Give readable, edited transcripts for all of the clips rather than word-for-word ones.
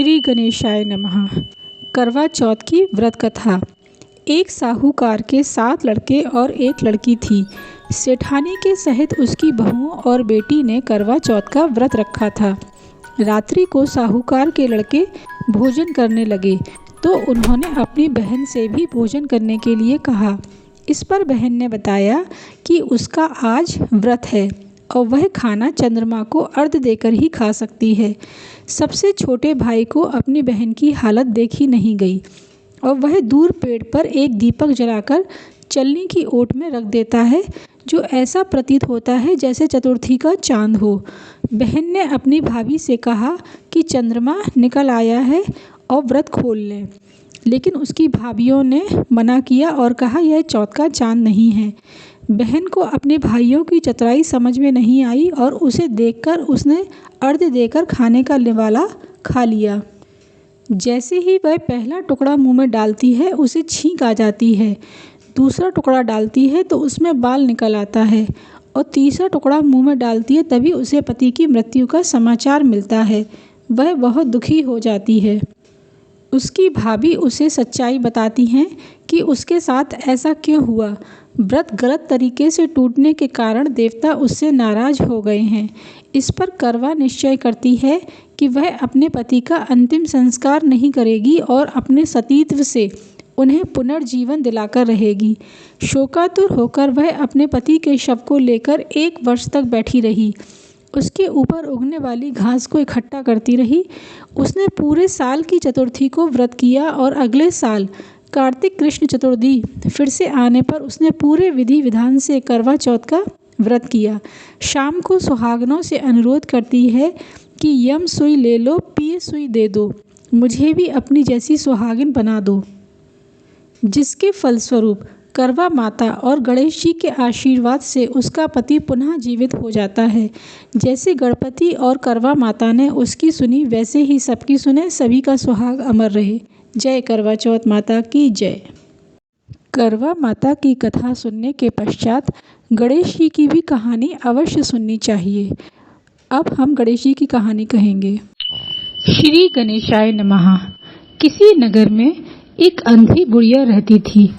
श्री गणेशाय नमः। करवा चौथ की व्रत कथा। एक साहूकार के 7 लड़के और एक लड़की थी। सेठानी के सहित उसकी बहुओं और बेटी ने करवा चौथ का व्रत रखा था। रात्रि को साहूकार के लड़के भोजन करने लगे तो उन्होंने अपनी बहन से भी भोजन करने के लिए कहा। इस पर बहन ने बताया कि उसका आज व्रत है और वह खाना चंद्रमा को अर्घ्य देकर ही खा सकती है। सबसे छोटे भाई को अपनी बहन की हालत देखी नहीं गई और वह दूर पेड़ पर एक दीपक जलाकर चलनी की ओट में रख देता है, जो ऐसा प्रतीत होता है जैसे चतुर्थी का चांद हो। बहन ने अपनी भाभी से कहा कि चंद्रमा निकल आया है और व्रत खोल लें, लेकिन उसकी भाभियों ने मना किया और कहा यह चौथ का चांद नहीं है। बहन को अपने भाइयों की चतुराई समझ में नहीं आई और उसे देखकर उसने अर्घ्य देकर खाने का निवाला खा लिया। जैसे ही वह पहला टुकड़ा मुंह में डालती है उसे छींक आ जाती है, दूसरा टुकड़ा डालती है तो उसमें बाल निकल आता है और तीसरा टुकड़ा मुंह में डालती है तभी उसे पति की मृत्यु का समाचार मिलता है। वह बहुत दुखी हो जाती है। उसकी भाभी उसे सच्चाई बताती हैं कि उसके साथ ऐसा क्यों हुआ। व्रत गलत तरीके से टूटने के कारण देवता उससे नाराज हो गए हैं। इस पर करवा निश्चय करती है कि वह अपने पति का अंतिम संस्कार नहीं करेगी और अपने सतीत्व से उन्हें पुनर्जीवन दिलाकर रहेगी। शोकातुर होकर वह अपने पति के शव को लेकर 1 वर्ष तक बैठी रही। उसके ऊपर उगने वाली घास को इकट्ठा करती रही। उसने पूरे साल की चतुर्थी को व्रत किया और अगले साल कार्तिक कृष्ण चतुर्थी फिर से आने पर उसने पूरे विधि विधान से करवा चौथ का व्रत किया। शाम को सुहागनों से अनुरोध करती है कि यम सुई ले लो, पिए सुई दे दो, मुझे भी अपनी जैसी सुहागिन बना दो। जिसके फलस्वरूप करवा माता और गणेश जी के आशीर्वाद से उसका पति पुनः जीवित हो जाता है। जैसे गणपति और करवा माता ने उसकी सुनी वैसे ही सबकी सुने, सभी का सुहाग अमर रहे। जय करवा चौथ माता की जय। करवा माता की कथा सुनने के पश्चात गणेश जी की भी कहानी अवश्य सुननी चाहिए। अब हम गणेश जी की कहानी कहेंगे। श्री गणेशाय नमः। किसी नगर में एक अंधी बुढ़िया रहती थी।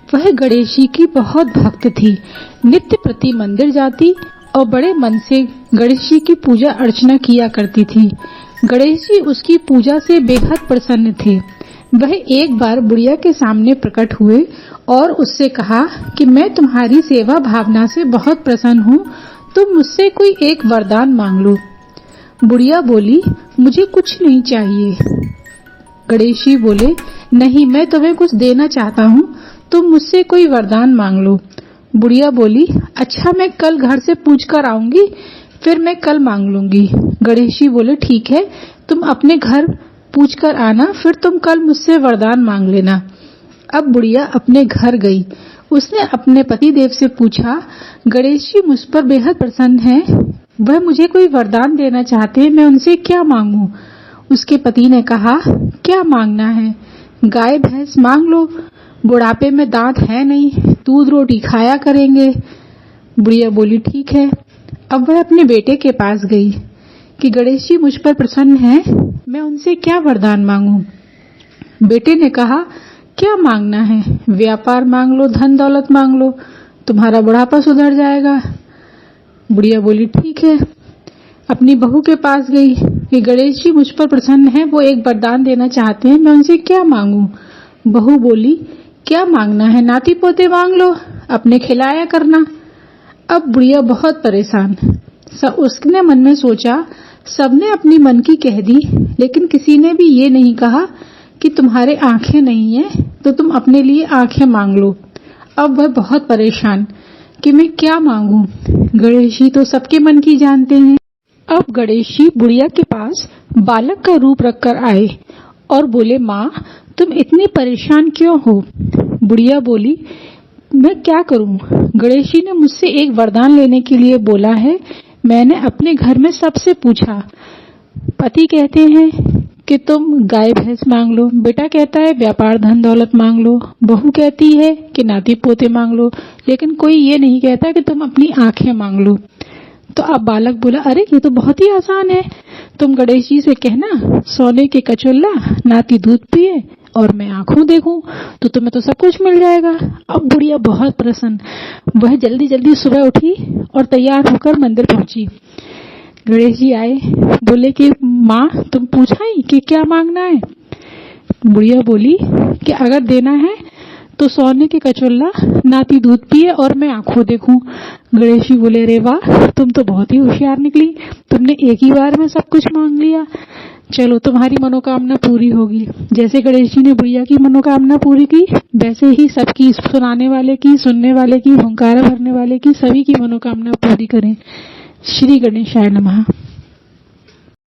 वह गणेश जी की बहुत भक्त थी। नित्य प्रति मंदिर जाती और बड़े मन से गणेश जी की पूजा अर्चना किया करती थी। गणेश जी उसकी पूजा से बेहद प्रसन्न थे। वह एक बार बुढ़िया के सामने प्रकट हुए और उससे कहा कि मैं तुम्हारी सेवा भावना से बहुत प्रसन्न हूँ, तुम मुझसे कोई एक वरदान मांग लो। बुढ़िया बोली, मुझे कुछ नहीं चाहिए। गणेश जी बोले, नहीं, मैं तुम्हें कुछ देना चाहता हूँ, तुम मुझसे कोई वरदान मांग लो। बुढ़िया बोली, अच्छा, मैं कल घर से पूछ कर आऊंगी, फिर मैं कल मांग लूंगी। गणेश जी बोले, ठीक है, तुम अपने घर पूछ कर आना, फिर तुम कल मुझसे वरदान मांग लेना। अब बुढ़िया अपने घर गई। उसने अपने पति देव से पूछा, गणेश जी मुझ पर बेहद प्रसन्न हैं, वह मुझे कोई वरदान देना चाहते हैं, मैं उनसे क्या मांगूं? उसके पति ने कहा, क्या मांगना है? गाय भैंस मांग लो, बुढ़ापे में दांत है नहीं, दूध रोटी खाया करेंगे। बुढ़िया बोली, ठीक है। अब वह अपने बेटे के पास गई कि गणेश जी मुझ पर प्रसन्न हैं, मैं उनसे क्या वरदान मांगूं? बेटे ने कहा, क्या मांगना है? व्यापार मांग लो, धन दौलत मांग लो, तुम्हारा बुढ़ापा सुधर जाएगा। बुढ़िया बोली, ठीक है। अपनी बहू के पास गई कि गणेश जी मुझ पर प्रसन्न हैं, वो एक वरदान देना चाहते हैं, मैं उनसे क्या मांगूं? बहू बोली, क्या मांगना है? नाती पोते मांग लो, अपने खिलाया करना। अब बुढ़िया बहुत परेशान। उसने मन में सोचा, सबने अपनी मन की कह दी, लेकिन किसी ने भी ये नहीं कहा कि तुम्हारे आंखें नहीं है तो तुम अपने लिए आंखें मांग लो। अब वह बहुत परेशान कि मैं क्या मांगूं? गणेश जी तो सबके मन की जानते हैं। अब गणेश जी बुढ़िया के पास बालक का रूप रखकर आए और बोले, माँ, तुम इतनी परेशान क्यों हो? बुढ़िया बोली, मैं क्या करूं? गणेश जी ने मुझसे एक वरदान लेने के लिए बोला है। मैंने अपने घर में सबसे पूछा। पति कहते हैं कि तुम गाय भैंस मांग लो, बेटा कहता है व्यापार धन दौलत मांग लो, बहू कहती है कि नाती पोते मांग लो, लेकिन कोई ये नहीं कहता कि तुम अपनी आंखें मांग लो। तो अब बालक बोला, अरे ये तो बहुत ही आसान है, तुम गणेश जी से कहना सोने के कचौल्ला नाती दूध पिए और मैं आंखों देखूं तो तुम्हें तो सब कुछ मिल जाएगा। अब बुढ़िया बहुत प्रसन्न, वह जल्दी जल्दी सुबह उठी और तैयार होकर मंदिर पहुंची। गणेश जी आए, बोले कि माँ तुम पूछा ही कि क्या मांगना है। बुढ़िया बोली कि अगर देना है तो सोने के कचौल्ला नाती दूध पिए और मैं आंखों देखूं। गणेश जी बोले, रे वाह, तुम तो बहुत ही होशियार निकली, तुमने एक ही बार में सब कुछ मांग लिया। चलो तुम्हारी मनोकामना पूरी होगी। जैसे गणेश जी ने बुढ़िया की मनोकामना पूरी की, वैसे ही सबकी, सुनाने वाले की, सुनने वाले की, हुंकारा भरने वाले की, सभी की मनोकामना पूरी करें। श्री गणेशाय नमः।